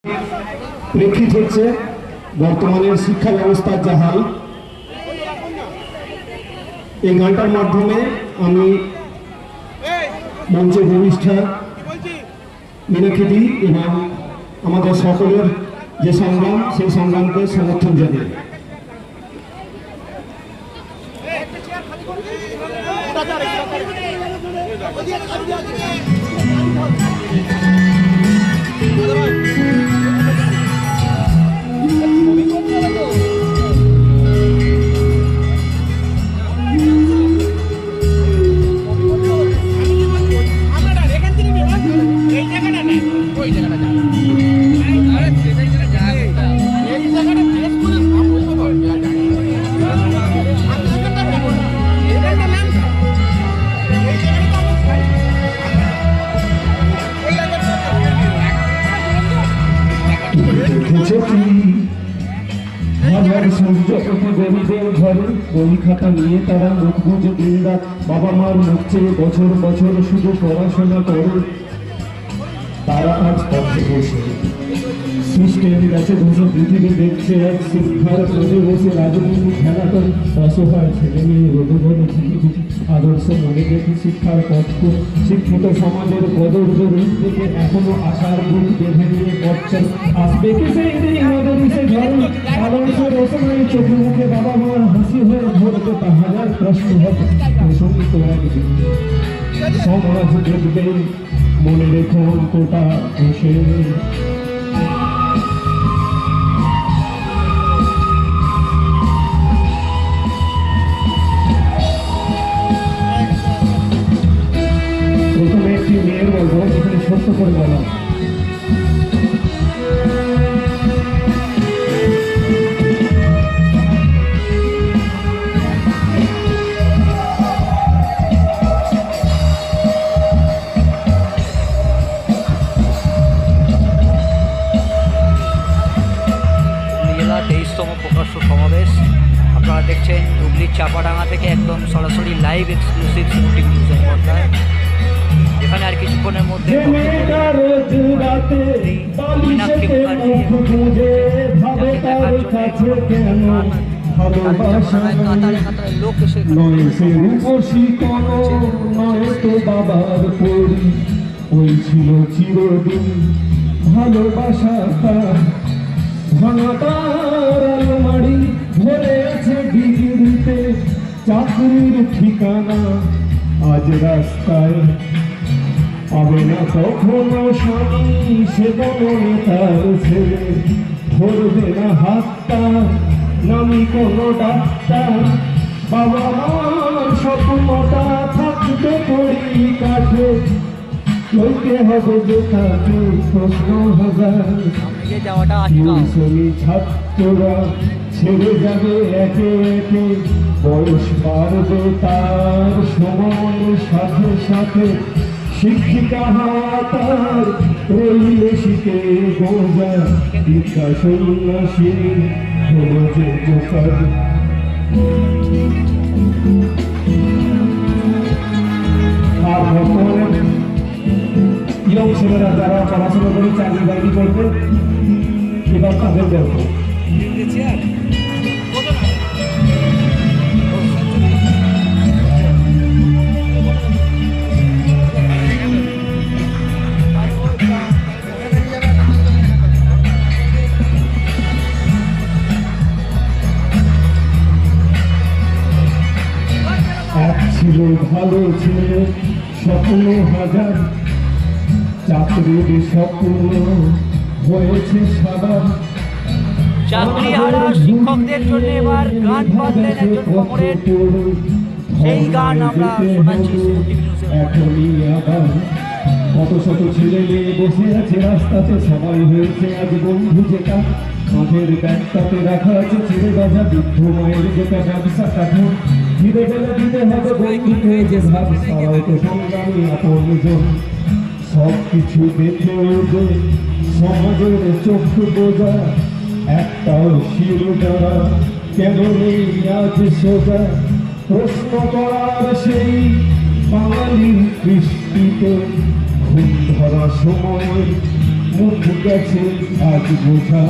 প্রেক্ষিত হচ্ছে বর্তমানের শিক্ষা ব্যবস্থার যা হাল। এই গানটার মাধ্যমে আমি মঞ্চে ভূমিষ্ঠা মিনাক্ষী এবং আমাদের সকলের যে সংগ্রাম, সেই সংগ্রামকে সমর্থন জানাই। গরিবের ঘরে বই খাতা নিয়ে তারা মুখ বুঝে দিন রাত বাবা মার মুখ চেয়ে বছর বছর শুধু পড়াশোনা করে। তারা আজ পথে বসে সিস্টেম গেছে ধসে, পৃথিবী দেখছে এক শিক্ষার প্রজে বসে রাজনীতি খেলা করে। অসহায় ছেলে মেয়ে রোদে বলে আদর্শ মনে রেখে শিক্ষার পথকে শিক্ষিত সমাজের কদর থেকে এখনো আশার বুক বেঁধে নিয়ে পথ আসবে কি সেই দিন সে ঘরে আদর্শ রচনায় চোখে মুখে বাবা মার হাসি হয়ে ধরবে তা হাজার প্রশ্ন হবে। প্রসঙ্গিত একদিন সমাজ দেখবে মনে রেখো অঙ্কটা এসে। প্রথমে একটি মেয়ের বলবো, এখানে ছোট্ট করে বলা প্রকাশ্য সমাবেশ আপনারা দেখছেন হুগলির চাপাডাঙ্গা থেকে একদম সরাসরি লাইভ এক্সক্লুসিভ স্পোর্টিং নিউজের পর্দায়। এখানে আর কিছুক্ষণের মধ্যে মীনাক্ষী মুখার্জি কাতারে কাতারে লোক এসে ওই ছিল চিরদিন ভালোবাসাটা ভাঙাটার আলমারি ভরে আছে ডিগ্রিতে চাকরির ঠিকানা। আজ রাস্তায় পাবে না কখনো স্বামী, সে বনে তার ছেলে ধরবে না হাতটা নামি কোনো ডাক্তার। বাবা মার স্বপ্নটা থাকবে করি কাঠে, চলতে হবে যে থাকে প্রশ্ন হাজার। ছাত্ররা ছেড়ে যাবে একে একে, বয়স বাড়বে তার সময়ের সাথে সাথে। শিক্ষিকা হওয়া তার রইলে শিখে বোঝা, শিক্ষা সন্ন্যাসী হলো যে জোকার। আর বর্তমানে ইয়ং ছেলেরা যারা পড়াশোনা করে চাকরি বাকরি করবে, এবার তাদের গল্প। এক ছিল ভালো ছেলে স্বপ্ন হাজার, চাকরির স্বপ্ন হয়েছে সাদা। চাকরি হারা শিক্ষকদের জন্য এবার গান বাঁধলেন একজন কমরেড। সেই গান আমরা শোনাচ্ছি। এখনই আবার কত শত ছেলে মেয়ে বসে আছে রাস্তাতে, সবাই হয়েছে আজ বন্ধু। যেটা মাঠের ব্যাগটাতে রাখা আছে ছেড়ে বাজা বৃদ্ধ মায়ের যেটা ব্যবসা কাঠো, ধীরে গেলে দিতে হবে বন্ধুকে যে ভাব। সবাই তো সংগ্রামী আপনজন, সব কিছু দেখে যে সমাজের চোখ বোঝা। একটাও শির দ্বারা কেন নেই আজ সোজা, প্রশ্ন করার সেই বাঙালির কৃষ্টিতে ঘুম ধরা সময় মুখ গেছে আজ বোঝা